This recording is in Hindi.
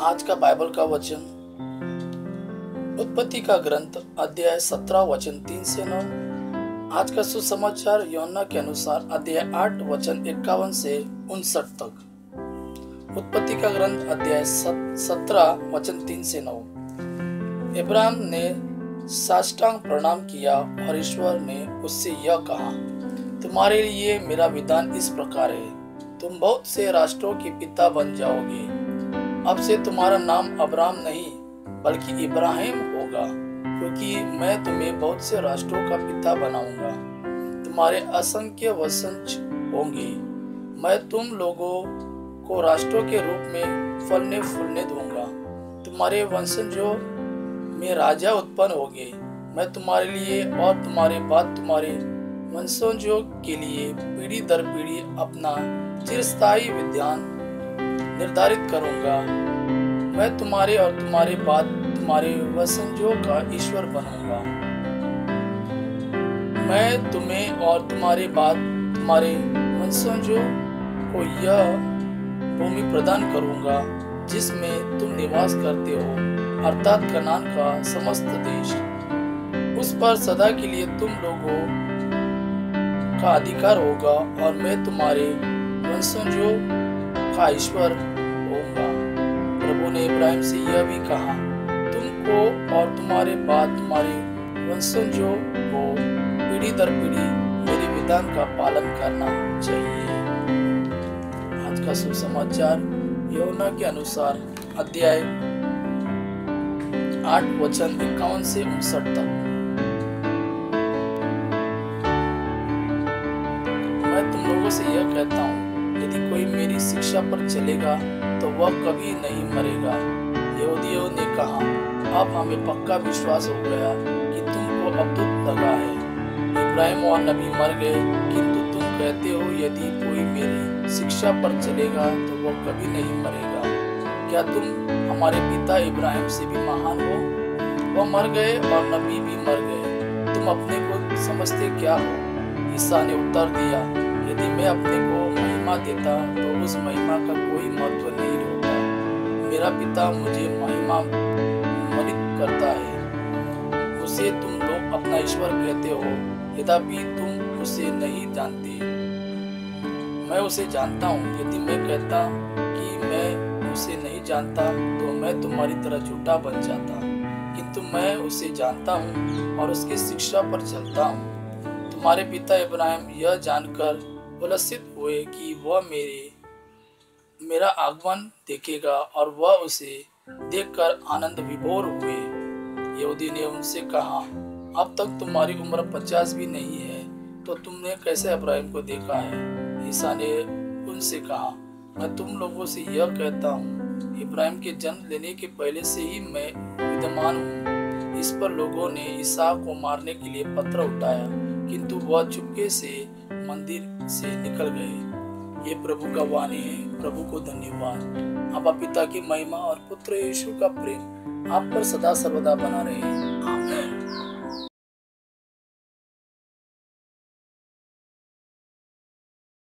आज का बाइबल का वचन उत्पत्ति का ग्रंथ अध्याय 17 वचन 3 से 9। आज का सुसमाचार यूहन्ना के अनुसार अध्याय 8 वचन 51 से 59 तक। उत्पत्ति का ग्रंथ अध्याय 17 वचन 3 से 9। इब्राहिम ने साष्टांग प्रणाम किया और ईश्वर ने उससे यह कहा, तुम्हारे लिए मेरा विधान इस प्रकार है, तुम बहुत से राष्ट्रों के पिता बन जाओगे। अब से तुम्हारा नाम अब्राम नहीं बल्कि इब्राहिम होगा, क्योंकि मैं तुम्हें बहुत से राष्ट्रों का पिता बनाऊंगा। तुम्हारे असंख्य वंशज होंगे। मैं तुम लोगों को राष्ट्रों के रूप में फलने फूलने दूंगा। तुम्हारे वंशजों में राजा उत्पन्न होंगे। मैं तुम्हारे लिए और तुम्हारे बाद तुम्हारे वंशजों के लिए पीढ़ी दर पीढ़ी अपना चिरस्थायी विधान निर्धारित करूंगा। मैं तुम्हारे और तुम्हारे बाद तुम्हारे वंशजों का ईश्वर बनूंगा। मैं तुम्हें और तुम्हारे बाद तुम्हारे वंशजों को यह भूमि प्रदान करूंगा जिसमें तुम निवास करते हो, अर्थात कनान का समस्त देश। उस पर सदा के लिए तुम लोगों का अधिकार होगा और मैं तुम्हारे वंशजों का ईश्वर होगा। प्रभु ने इब्राहिम से यह भी कहा, तुमको और तुम्हारे बाद तुम्हारे वंशजों को पीढ़ी दर पीढ़ी मेरे विधान का पालन करना चाहिए। आज का सुसमाचार यूहन्ना के अनुसार अध्याय 8 वचन 51 से 59 तक। मैं तुम लोगों से यह कहता हूँ, यदि कोई मेरी शिक्षा पर चलेगा तो वह कभी नहीं मरेगा। यहूदियों ने कहा, अब हमें पक्का विश्वास हो गया कि तुमको अद्भुत लगा है। इब्राहिम और नबी मर गए, किंतु तुम कहते हो यदि कोई मेरी शिक्षा पर चलेगा तो वह कभी नहीं मरेगा। क्या तुम हमारे पिता इब्राहिम से भी महान हो? वह मर गए और नबी भी मर गए, तुम अपने को समझते क्या हो? ईसा ने उत्तर दिया, यदि मैं अपने को महिमा देता तो उस महिमा का कोई महत्व नहीं होता। मेरा पिता मुझे महिमा मलित करता है। उसे तुम लोग अपना ईश्वर कहते हो, यद्यपि तुम उसे नहीं जानते। मैं उसे जानता हूँ। यदि मैं कहता कि मैं उसे नहीं जानता तो मैं तुम्हारी तरह झूठा बन जाता, किंतु मैं उसे जानता हूँ और उसकी शिक्षा पर चलता हूँ। तुम्हारे पिता इब्राहिम यह जानकर उल्लसित हुए कि वह मेरा आगमन देखेगा और वह उसे देखकर आनंद विभोर हुए। यहूदी ने उनसे कहा, अब तक तुम्हारी उम्र 50 भी नहीं है, तो तुमने कैसे इब्राहिम को देखा है? ईसा ने उनसे कहा, मैं तुम लोगों से यह कहता हूँ, इब्राहिम के जन्म लेने के पहले से ही मैं विद्यमान हूँ। इस पर लोगों ने ईसा को मारने के लिए पत्थर उठाया, किंतु वह चुपके से मंदिर से निकल गए। ये प्रभु का वाणी है। प्रभु को धन्यवाद। अब पिता की महिमा और पुत्र यीशु का प्रेम आप पर सदा सर्वदा बना रहे। आमीन।